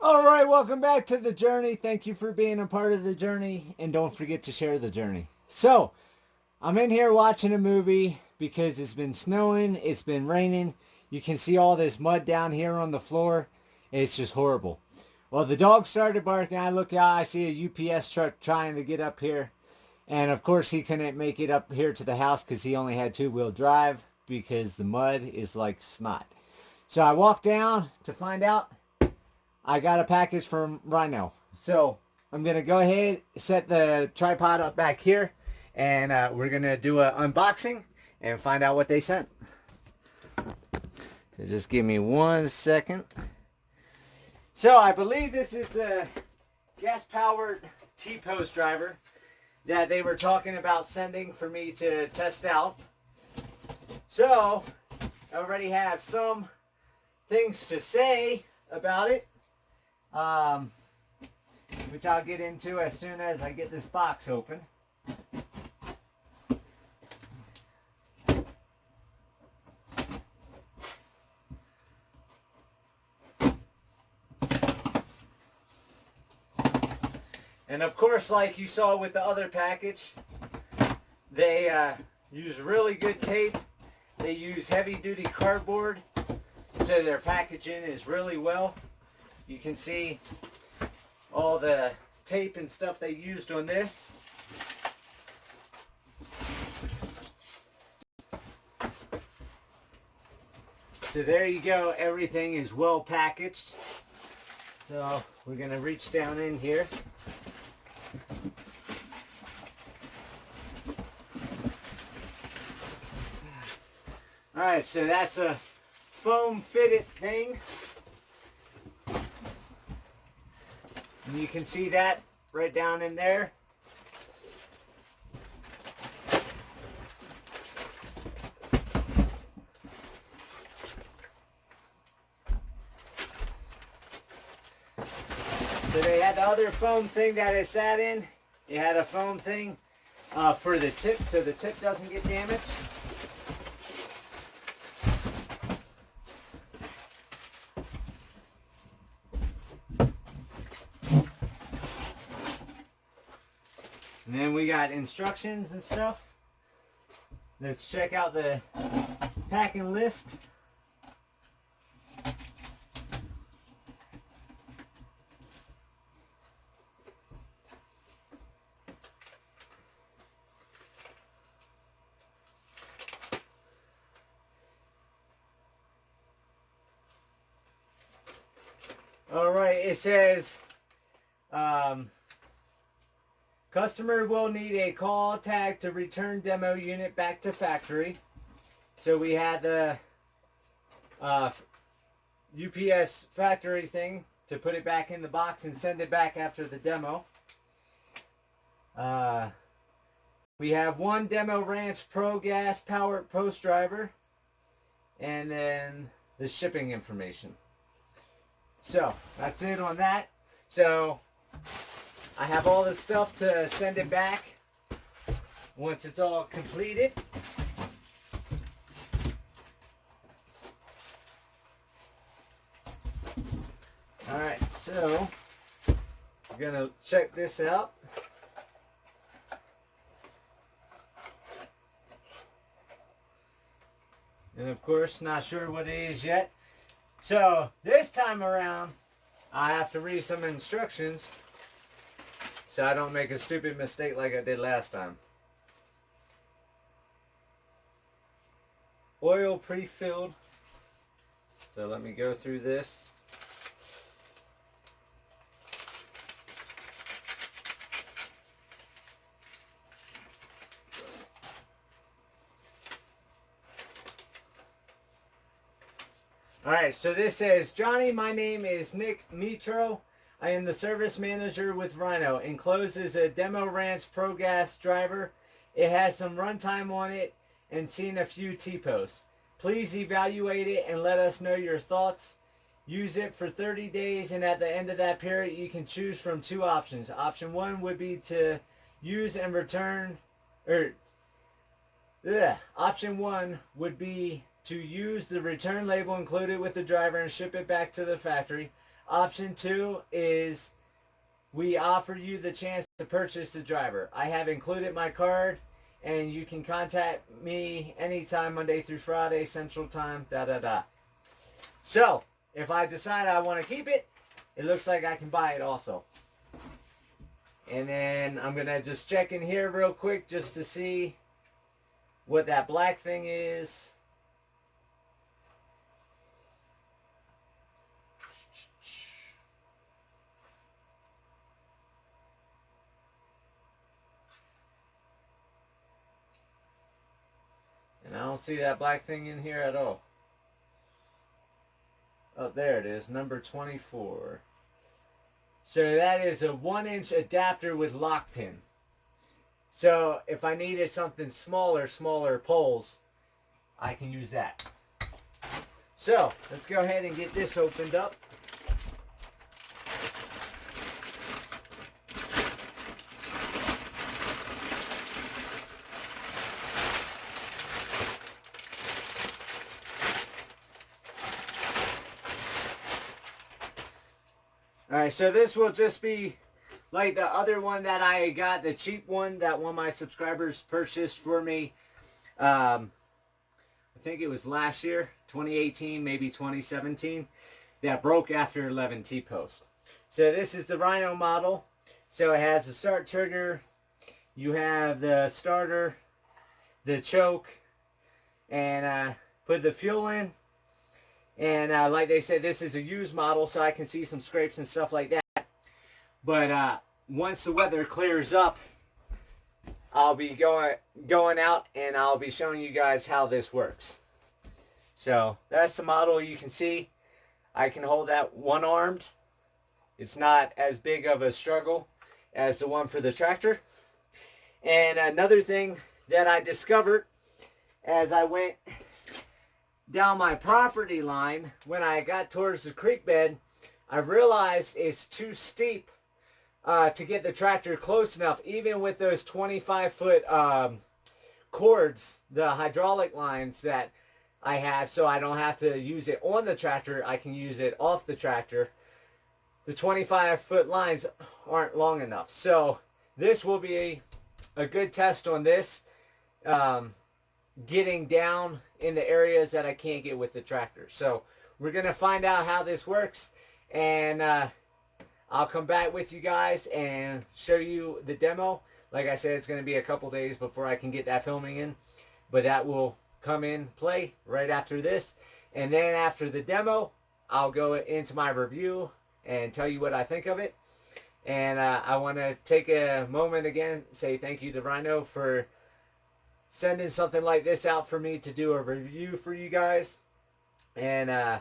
All right, welcome back to the journey. Thank you for being a part of the journey, and don't forget to share the journey. So, I'm in here watching a movie because it's been snowing, it's been raining. You can see all this mud down here on the floor. It's just horrible. Well, the dog started barking. I look out, I see a UPS truck trying to get up here. And of course, he couldn't make it up here to the house because he only had two-wheel drive because the mud is like snot. So I walked down to find out I got a package from Rhino. So I'm going to go ahead, set the tripod up back here, and we're going to do an unboxing and find out what they sent. So just give me 1 second. So I believe this is the gas-powered T-post driver that they were talking about sending for me to test out. So I already have some things to say about it. Which I'll get into as soon as I get this box open. And of course, like you saw with the other package, they use really good tape. They use heavy-duty cardboard, so their packaging is really well. You can see all the tape and stuff they used on this. So there you go. Everything is well packaged. So we're going to reach down in here. Alright, so that's a foam fitted thing. And you can see that right down in there. So they had the other foam thing that it sat in. You had a foam thing for the tip so the tip doesn't get damaged. And then we got instructions and stuff. Let's check out the packing list. All right, it says customer will need a call tag to return demo unit back to factory. So we had the UPS factory thing to put it back in the box and send it back after the demo. We have one Demo Ranch Pro Gas powered post driver, and then the shipping information. So that's it on that. So I have all the stuff to send it back once it's all completed. Alright, so I'm going to check this out. And of course, not sure what it is yet. So this time around, I have to read some instructions so I don't make a stupid mistake like I did last time. Oil pre-filled. So let me go through this. Alright, so this says, Johnny, my name is Nick Mitro. I am the service manager with Rhino. Enclosed is a Demo Ranch Pro Gas driver. It has some runtime on it and seen a few T-posts. Please evaluate it and let us know your thoughts. Use it for 30 days, and at the end of that period you can choose from two options. Option 1 would be to use and return, option 1 would be to use the return label included with the driver and ship it back to the factory. Option 2 is we offer you the chance to purchase the driver. I have included my card, and you can contact me anytime, Monday through Friday, Central Time, So, if I decide I want to keep it, it looks like I can buy it also. And then I'm going to just check in here real quick just to see what that black thing is. And I don't see that black thing in here at all. Oh, there it is, number 24. So that is a 1-inch adapter with lock pin. So if I needed something smaller poles, I can use that. So let's go ahead and get this opened up. Alright, so this will just be like the other one that I got, the cheap one that one of my subscribers purchased for me. I think it was last year, 2018, maybe 2017, that broke after 11 T-posts. So this is the Rhino model. So it has the start trigger, you have the starter, the choke, and put the fuel in. And like they said, this is a used model, so I can see some scrapes and stuff like that. But once the weather clears up, I'll be going out and I'll be showing you guys how this works. So that's the model. You can see I can hold that one-armed. It's not as big of a struggle as the one for the tractor. And another thing that I discovered as I went down my property line, when I got towards the creek bed, I realized it's too steep to get the tractor close enough, even with those 25-foot cords, the hydraulic lines that I have, so I don't have to use it on the tractor. I can use it off the tractor. The 25-foot lines aren't long enough. So this will be a good test on this, getting down in the areas that I can't get with the tractor. So we're going to find out how this works, and I'll come back with you guys and show you the demo. Like I said, it's going to be a couple days before I can get that filming in, but that will come in play right after this. And then after the demo, I'll go into my review and tell you what I think of it. And I want to take a moment again, say thank you to Rhino for sending something like this out for me to do a review for you guys, and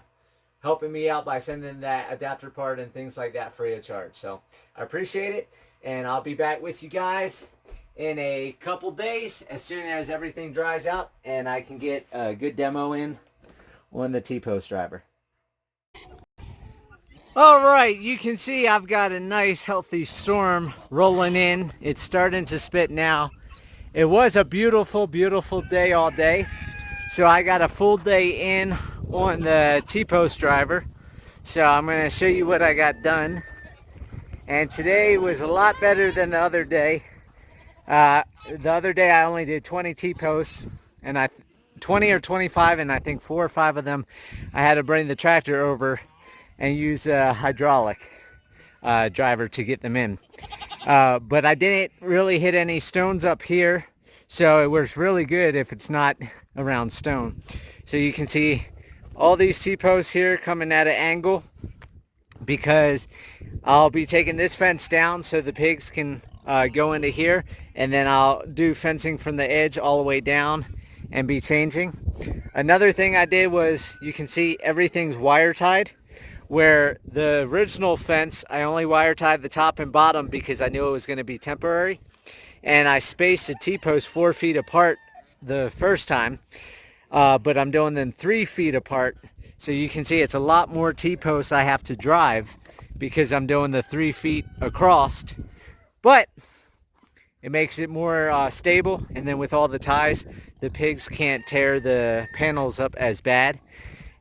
helping me out by sending that adapter part and things like that free of charge. So I appreciate it, and I'll be back with you guys in a couple days as soon as everything dries out and I can get a good demo in on the T-post driver. Alright, you can see I've got a nice healthy storm rolling in. It's starting to spit now. It was a beautiful, beautiful day all day. So I got a full day in on the T-post driver. So I'm going to show you what I got done. And today was a lot better than the other day. The other day I only did 20 T-posts, and 20 or 25, and I think 4 or 5 of them I had to bring the tractor over and use a hydraulic driver to get them in. But I didn't really hit any stones up here, so it works really good if it's not around stone. So you can see all these T-posts here coming at an angle, because I'll be taking this fence down so the pigs can go into here, and then I'll do fencing from the edge all the way down and be changing. Another thing I did was, you can see everything's wire tied, where the original fence I only wire tied the top and bottom because I knew it was going to be temporary, and I spaced the T-posts 4 feet apart the first time, but I'm doing them 3 feet apart. So you can see it's a lot more T-posts I have to drive because I'm doing the 3 feet across, but it makes it more stable, and then with all the ties, the pigs can't tear the panels up as bad.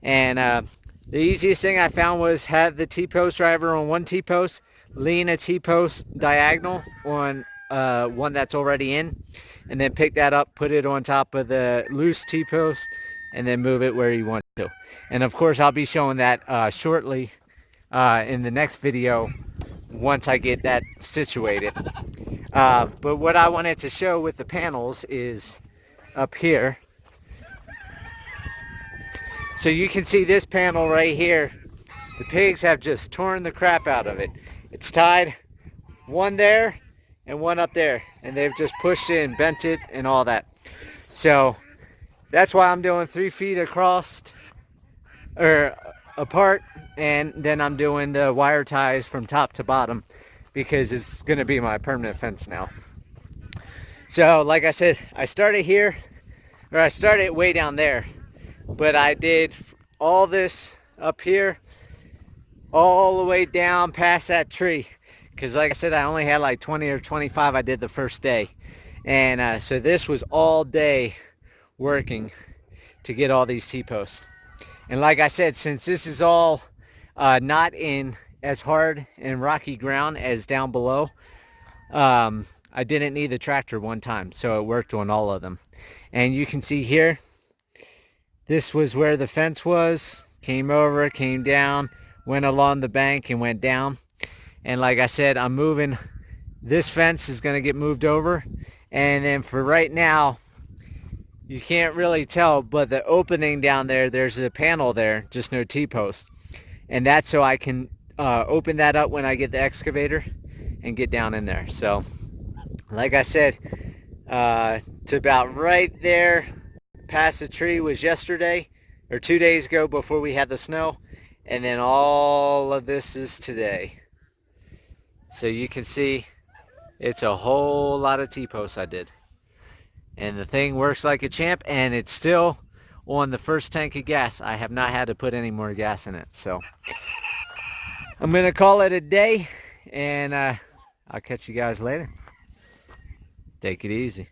And The easiest thing I found was have the T-post driver on one T-post, lean a T-post diagonal on one that's already in, and then pick that up, put it on top of the loose T-post, and then move it where you want to. And of course, I'll be showing that shortly in the next video once I get that situated. But what I wanted to show with the panels is up here. So you can see this panel right here. The pigs have just torn the crap out of it. It's tied, one there and one up there, and they've just pushed it and bent it and all that. So that's why I'm doing 3 feet across or apart, and then I'm doing the wire ties from top to bottom because it's going to be my permanent fence now. So like I said, I started here, or I started way down there, but I did all this up here all the way down past that tree, because like I said, I only had like 20 or 25 I did the first day. And so this was all day working to get all these T-posts. And like I said, since this is all not in as hard and rocky ground as down below, I didn't need the tractor one time, so it worked on all of them. And you can see here, this was where the fence was, came over, came down, went along the bank and went down. And like I said, I'm moving, this fence is going to get moved over. And then for right now, you can't really tell, but the opening down there, there's a panel there, just no T-post. And that's so I can open that up when I get the excavator and get down in there. So like I said, to about right there past the tree was yesterday or 2 days ago before we had the snow. And then all of this is today. So you can see it's a whole lot of T-posts I did. And the thing works like a champ, and it's still on the first tank of gas. I have not had to put any more gas in it. So I'm going to call it a day, and I'll catch you guys later. Take it easy.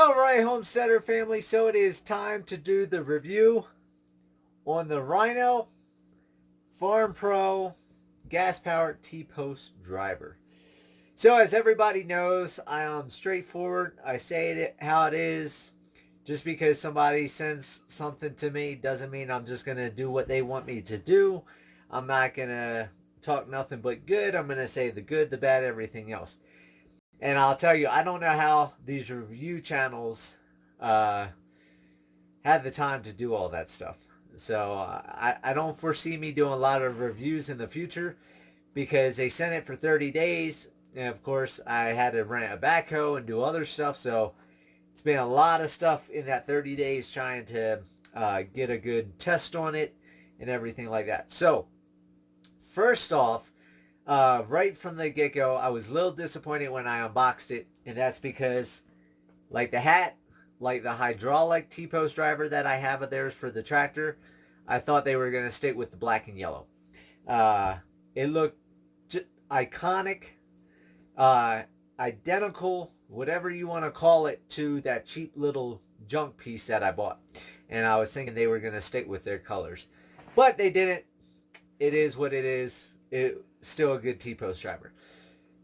Alright, Homesteader family, so it is time to do the review on the Rhino Farm Pro gas-powered T-post driver. So as everybody knows, I am straightforward. I say it how it is. Just because somebody sends something to me doesn't mean I'm just going to do what they want me to do. I'm not going to talk nothing but good. I'm going to say the good, the bad, everything else. And I'll tell you, I don't know how these review channels have the time to do all that stuff. So I don't foresee me doing a lot of reviews in the future because they sent it for 30 days. And of course, I had to rent a backhoe and do other stuff. So it's been a lot of stuff in that 30 days trying to get a good test on it and everything like that. So first off, right from the get-go, I was a little disappointed when I unboxed it, and that's because, like the hat, like the hydraulic T-post driver that I have of theirs for the tractor, I thought they were going to stick with the black and yellow. It looked iconic, identical, whatever you want to call it, to that cheap little junk piece that I bought. And I was thinking they were going to stick with their colors. But they didn't. It is what it is. It's still a good T-post driver.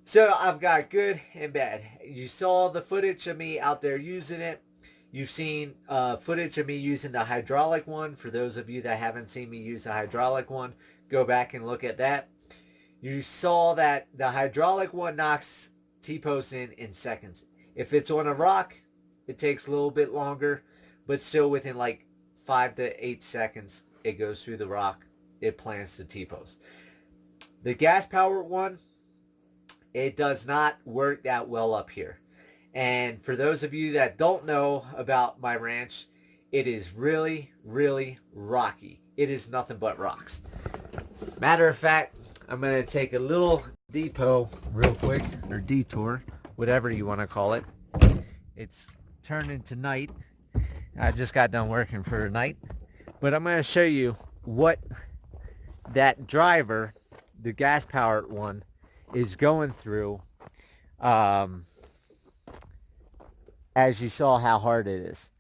So I've got good and bad. You saw the footage of me out there using it. You've seen footage of me using the hydraulic one. For those of you that haven't seen me use the hydraulic one, go back and look at that. You saw that the hydraulic one knocks T-posts in seconds. If it's on a rock, it takes a little bit longer, but still within like 5 to 8 seconds, it goes through the rock. It plants the T-post. The gas-powered one, it does not work that well up here. And for those of you that don't know about my ranch, it is really, really rocky. It is nothing but rocks. Matter of fact, I'm going to take a little depot real quick, or detour, whatever you want to call it. It's turned into night. I just got done working for a night. But I'm going to show you what that driver, the gas-powered one, is going through. As you saw how hard it is.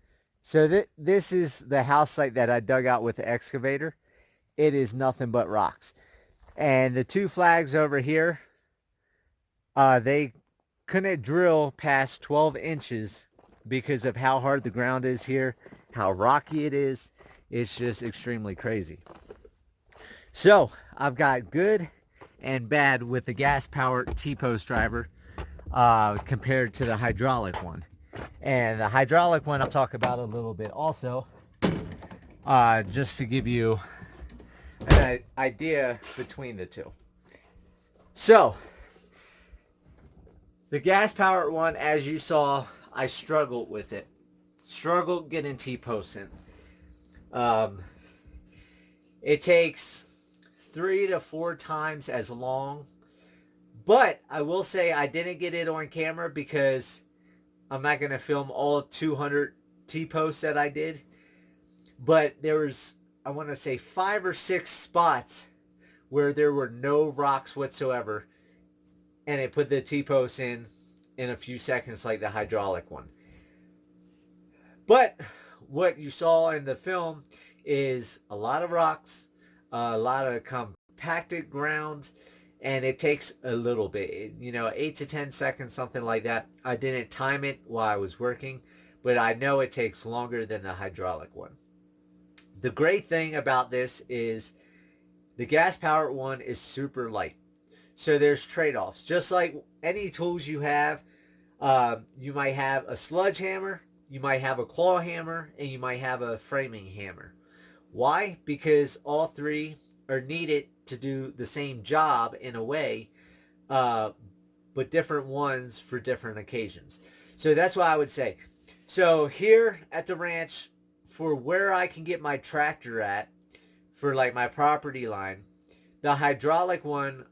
So this is the house site that I dug out with the excavator. It is nothing but rocks. And the two flags over here, they couldn't drill past 12 inches because of how hard the ground is here, how rocky it is. It's just extremely crazy. So I've got good and bad with the gas-powered T-post driver compared to the hydraulic one. And the hydraulic one I'll talk about a little bit also, just to give you an idea between the two. So, the gas-powered one, as you saw, I struggled with it. Struggled getting T-posting. It takes 3 to 4 times as long. But I will say I didn't get it on camera because I'm not going to film all 200 T-posts that I did. But there was, I want to say, 5 or 6 spots where there were no rocks whatsoever. And it put the T-posts in a few seconds like the hydraulic one. But what you saw in the film is a lot of rocks, a lot of compacted ground, and it takes a little bit, 8 to 10 seconds, something like that. I didn't time it while I was working, but I know it takes longer than the hydraulic one. The great thing about this is the gas-powered one is super light. So there's trade-offs. Just like any tools you have, you might have a sludge hammer, you might have a claw hammer, and you might have a framing hammer. Why? Because all three are needed to do the same job in a way, but different ones for different occasions. So that's what I would say. So here at the ranch, for where I can get my tractor at, for like my property line, the hydraulic one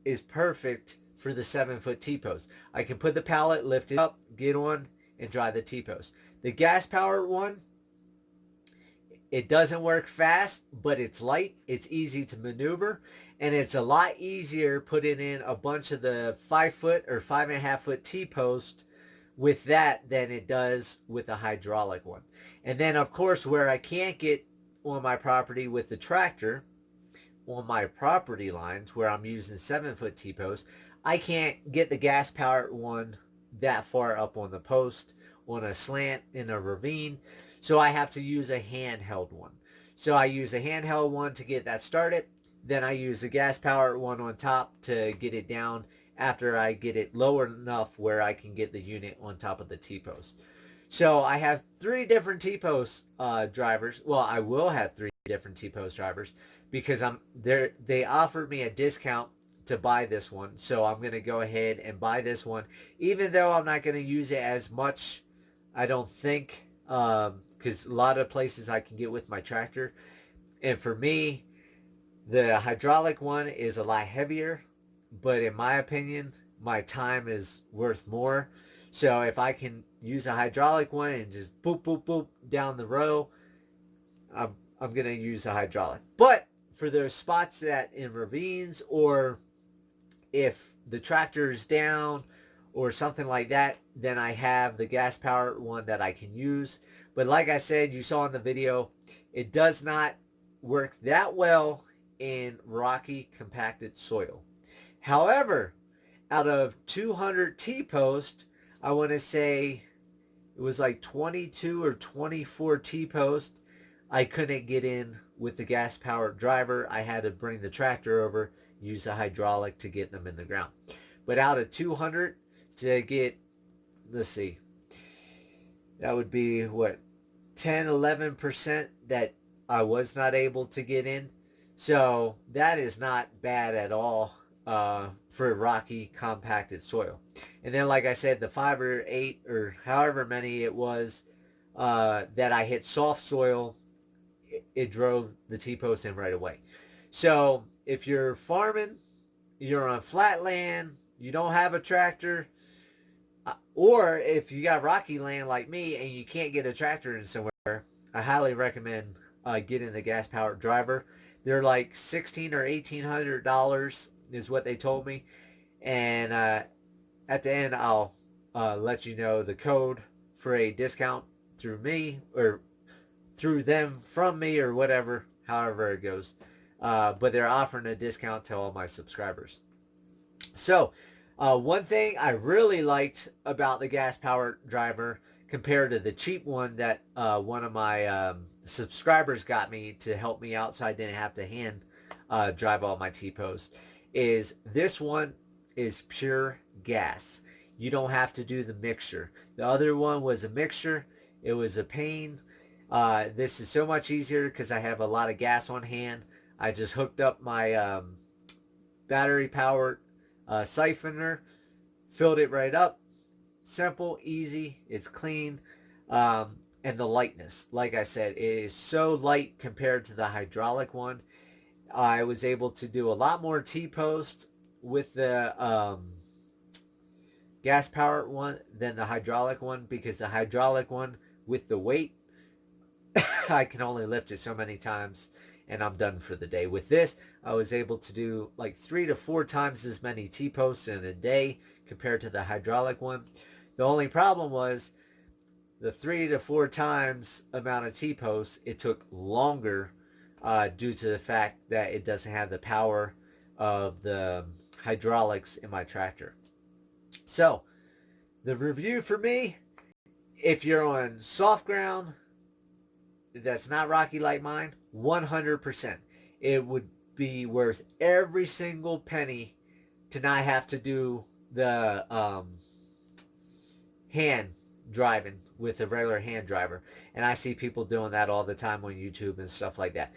is perfect for the 7-foot T-post. I can put the pallet, lift it up, get on, and drive the T-post. The gas-powered one, it doesn't work fast, but it's light, it's easy to maneuver, and it's a lot easier putting in a bunch of the 5-foot or 5.5-foot T-post with that than it does with a hydraulic one. And then, of course, where I can't get on my property with the tractor, on my property lines where I'm using 7-foot T-posts, I can't get the gas powered one that far up on the post, on a slant, in a ravine. So I have to use a handheld one. So I use a handheld one to get that started. Then I use the gas powered one on top to get it down after I get it low enough where I can get the unit on top of the T-post. So I have 3 different T-post drivers. Well, I will have 3 different T-post drivers because they offered me a discount to buy this one. So I'm going to go ahead and buy this one, even though I'm not going to use it as much, I don't think, because a lot of places I can get with my tractor. And for me, the hydraulic one is a lot heavier, but in my opinion, my time is worth more. So if I can use a hydraulic one and just boop, boop, boop down the row, I'm going to use a hydraulic. But for those spots that in ravines, or if the tractor is down or something like that, then I have the gas powered one that I can use. But like I said, you saw in the video, it does not work that well in rocky compacted soil. However, out of 200 T-posts, I want to say it was like 22 or 24 T-posts I couldn't get in with the gas powered driver. I had to bring the tractor over, use a hydraulic to get them in the ground. But out of 200 to get, let's see, that would be what, 10-11% that I was not able to get in. So that is not bad at all for rocky compacted soil. And then, like I said, the 5 or 8 or however many it was that I hit soft soil, it drove the T-post in right away. So if you're farming, you're on flat land, you don't have a tractor, or if you got rocky land like me and you can't get a tractor in somewhere, I highly recommend getting the gas powered driver. They're like $1,600 or $1,800 is what they told me. And at the end, I'll let you know the code for a discount through me or through them from me or whatever, however it goes. But they're offering a discount to all my subscribers. So one thing I really liked about the gas powered driver compared to the cheap one that one of my subscribers got me to help me out so I didn't have to hand drive all my T-posts, is this one is pure gas. You don't have to do the mixture. The other one was a mixture. It was a pain. This is so much easier because I have a lot of gas on hand. I just hooked up my battery powered siphoner, filled it right up. Simple, easy, it's clean. And the lightness, like I said, it is so light compared to the hydraulic one. I was able to do a lot more T-post with the gas powered one than the hydraulic one, because the hydraulic one, with the weight, I can only lift it so many times and I'm done for the day. With this, I was able to do like 3 to 4 times as many T-posts in a day compared to the hydraulic one. The only problem was the 3 to 4 times amount of T-posts, it took longer due to the fact that it doesn't have the power of the hydraulics in my tractor. So, the review for me, if you're on soft ground that's not rocky like mine, 100%. It would be worth every single penny to not have to do the hand driving with a regular hand driver. And I see people doing that all the time on YouTube and stuff like that.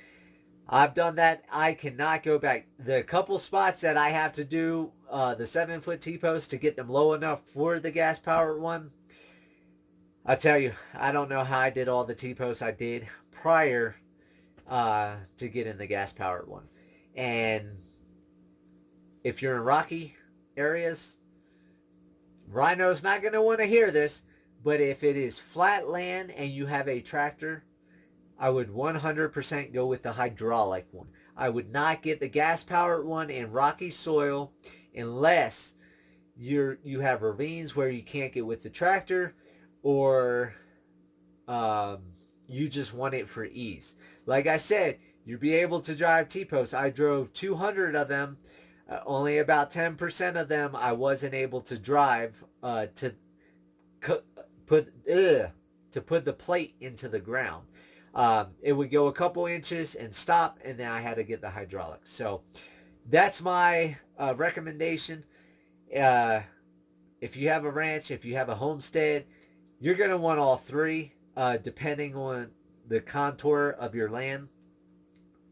I've done that. I cannot go back. The couple spots that I have to do the 7-foot T-post to get them low enough for the gas powered one, I tell you, I don't know how I did all the T-posts I did prior to getting the gas powered one. And if you're in rocky areas, Rhino's not going to want to hear this, but if it is flat land and you have a tractor, I would 100% go with the hydraulic one. I would not get the gas powered one in rocky soil unless you have ravines where you can't get with the tractor, or you just want it for ease. Like I said, you'll be able to drive T-posts. I drove 200 of them. Only about 10% of them I wasn't able to drive to put the plate into the ground. It would go a couple inches and stop, and then I had to get the hydraulics. So that's my recommendation. If you have a ranch, if you have a homestead, you're going to want all three, depending on the contour of your land.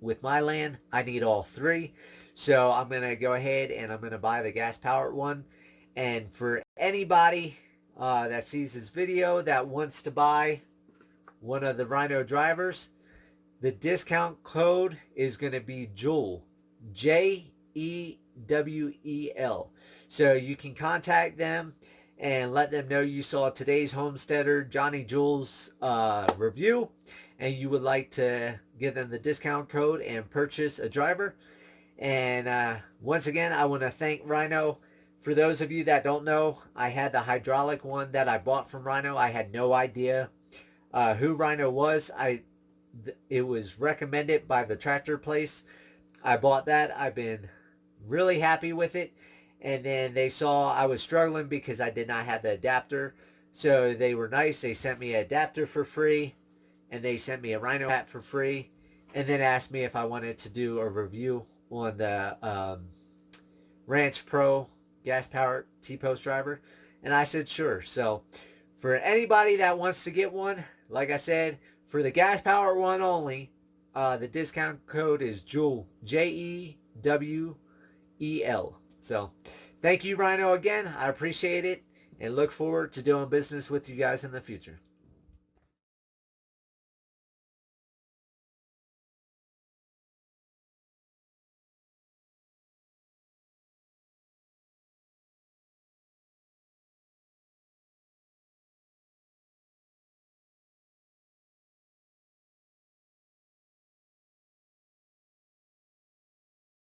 With my land, I need all three. So I'm going to go ahead and I'm going to buy the gas-powered one. And for anybody that sees this video that wants to buy one of the Rhino drivers, the discount code is going to be JEWEL. Jewel. So you can contact them and let them know you saw today's Homesteader Johnny Jules review, and you would like to give them the discount code and purchase a driver. And once again, I want to thank Rhino. For those of you that don't know, I had the hydraulic one that I bought from Rhino. I had no idea who Rhino was. It was recommended by the tractor place. I bought that. I've been really happy with it. And then they saw I was struggling because I did not have the adapter. So they were nice. They sent me an adapter for free. And they sent me a Rhino hat for free. And then asked me if I wanted to do a review on the Ranch Pro gas-powered T-post driver. And I said sure. So for anybody that wants to get one, like I said, for the gas-powered one only, the discount code is JEWEL. JEWEL. So thank you, Rhino, again. I appreciate it and look forward to doing business with you guys in the future.